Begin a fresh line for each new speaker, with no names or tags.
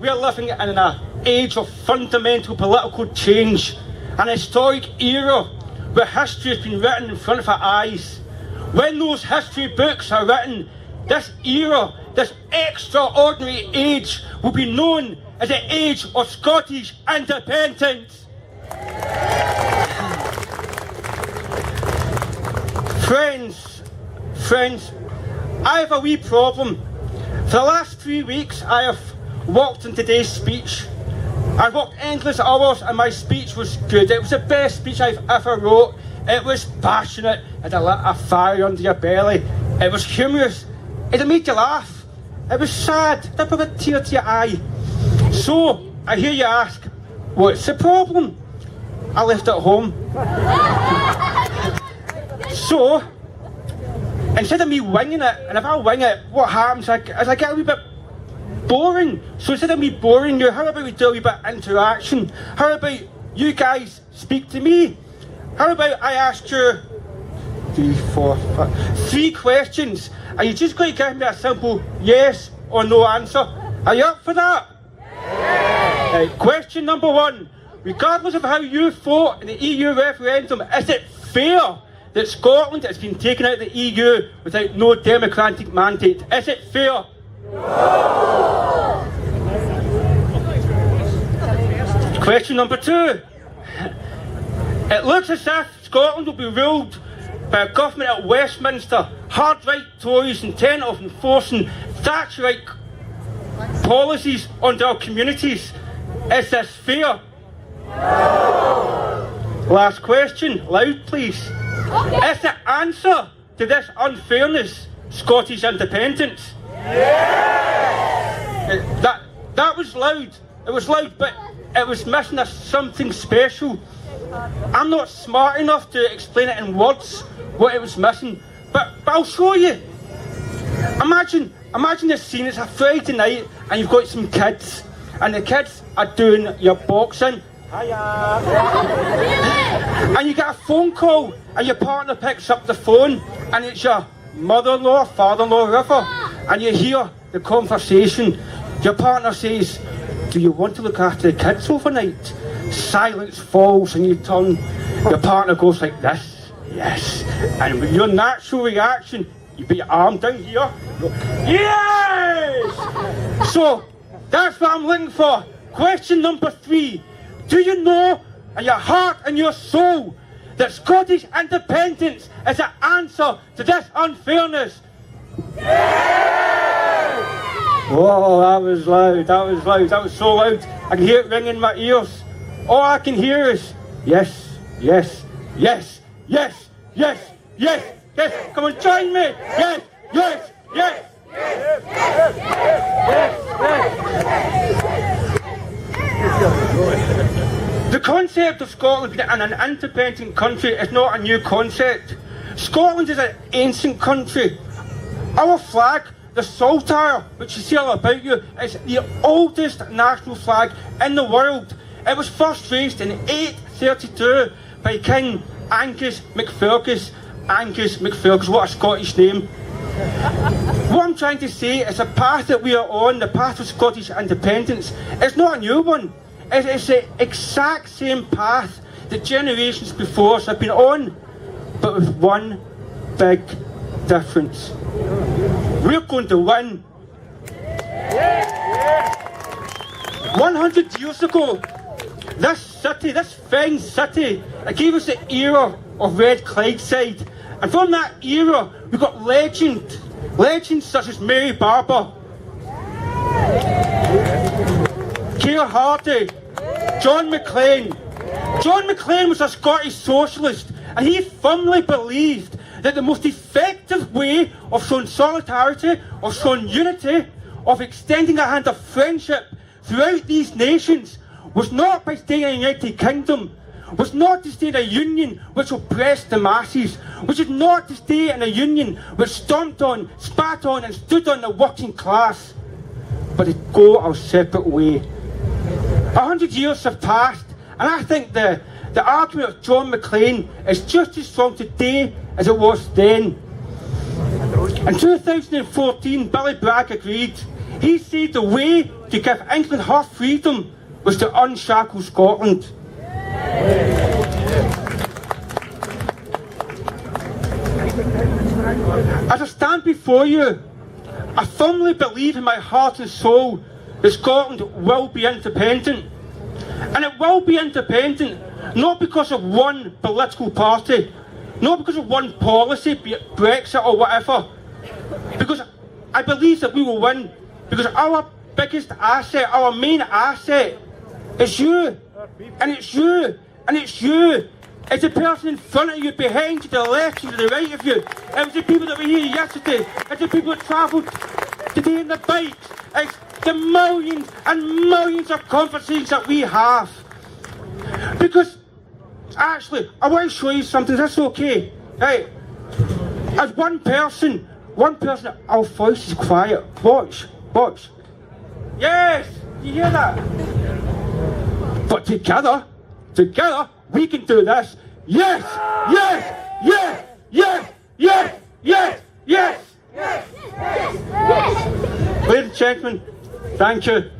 we are living in an age of fundamental political change, an historic era where history has been written in front of our eyes. When those history books are written, this era, this extraordinary age, will be known as the age of Scottish independence. Friends, I have a wee problem. For the last 3 weeks, I have worked on today's speech. I worked endless hours and my speech was good. It was the best speech I've ever wrote. It was passionate, it had a fire under your belly. It was humorous, it made you laugh. It was sad, it had a tear to your eye. So, I hear you ask, what's the problem? I left it at home. So, instead of me winging it, and if I wing it, what happens is I get a wee bit boring. So instead of me boring you, how about we do a wee bit of interaction? How about you guys speak to me? How about I ask you 3 questions, and you just got to give me a simple yes or no answer. Are you up for that? Yes. Right, question number 1. Regardless of how you vote in the EU referendum, is it fair that Scotland has been taken out of the EU without no democratic mandate? Is it fair? No. Question number 2. It looks as if Scotland will be ruled by a government at Westminster, hard-right Tories intent of enforcing Thatcherite policies on our communities. Is this fair? No. Last question, loud please. Is the answer to this unfairness Scottish independence? Yes! That was loud. It was loud, but it was missing something special. I'm not smart enough to explain it in words what it was missing, but I'll show you. Imagine this scene. It's a Friday night and you've got some kids, and the kids are doing your boxing. Hiya! And you get a phone call and your partner picks up the phone and it's your mother-in-law, father-in-law, whoever, and you hear the conversation. Your partner says, "Do you want to look after the kids overnight?" Silence falls and you turn. Your partner goes like this, "Yes." And with your natural reaction, you put your arm down here. You go, "Yes!" So, that's what I'm looking for. Question number 3. Do you know in your heart and your soul that Scottish independence is the answer to this unfairness? Yes! Whoa, that was loud, that was so loud. I can hear it ringing in my ears. All I can hear is, yes, yes, yes, yes, yes, yes, yes. Come on, join me. Yes, yes, yes. Yes, yes, yes, yes. The concept of Scotland being an independent country is not a new concept. Scotland is an ancient country. Our flag, the saltire, which you see all about you, is the oldest national flag in the world. It was first raised in 832 by King Angus MacFergus. Angus MacFergus, what a Scottish name. What I'm trying to say is the path that we are on, the path of Scottish independence, is not a new one. It's the exact same path that generations before us have been on, but with one big difference. We're going to win. 100 years ago, this city, this fine city, it gave us the era of Red Clydeside. And from that era, we got legends such as Mary Barber, Keir Hardie, John McLean. John McLean was a Scottish socialist, and he firmly believed that the most effective way of showing solidarity, of showing unity, of extending a hand of friendship throughout these nations was not by staying in the United Kingdom, was not to stay in a union which oppressed the masses, which is not to stay in a union which stomped on, spat on and stood on the working class, but to go our separate way. 100 years have passed, and I think the argument of John McLean is just as strong today as it was then. In 2014, Billy Bragg agreed. He said the way to give England her freedom was to unshackle Scotland. As I stand before you, I firmly believe in my heart and soul that Scotland will be independent. And it will be independent not because of one political party, not because of one policy, be it Brexit or whatever, because I believe that we will win, because our biggest asset, our main asset, is you, and it's you, and it's you. It's the person in front of you, behind you, to the left you, to the right of you. It was the people that were here yesterday. It's the people that travelled today on the bikes. It's the millions and millions of conversations that we have. Because, actually, I want to show you something. That's okay. Right? As one person, our voice is quiet. Watch. Yes, you hear that? But together, we can do this. Yes. Ladies and gentlemen, thank you.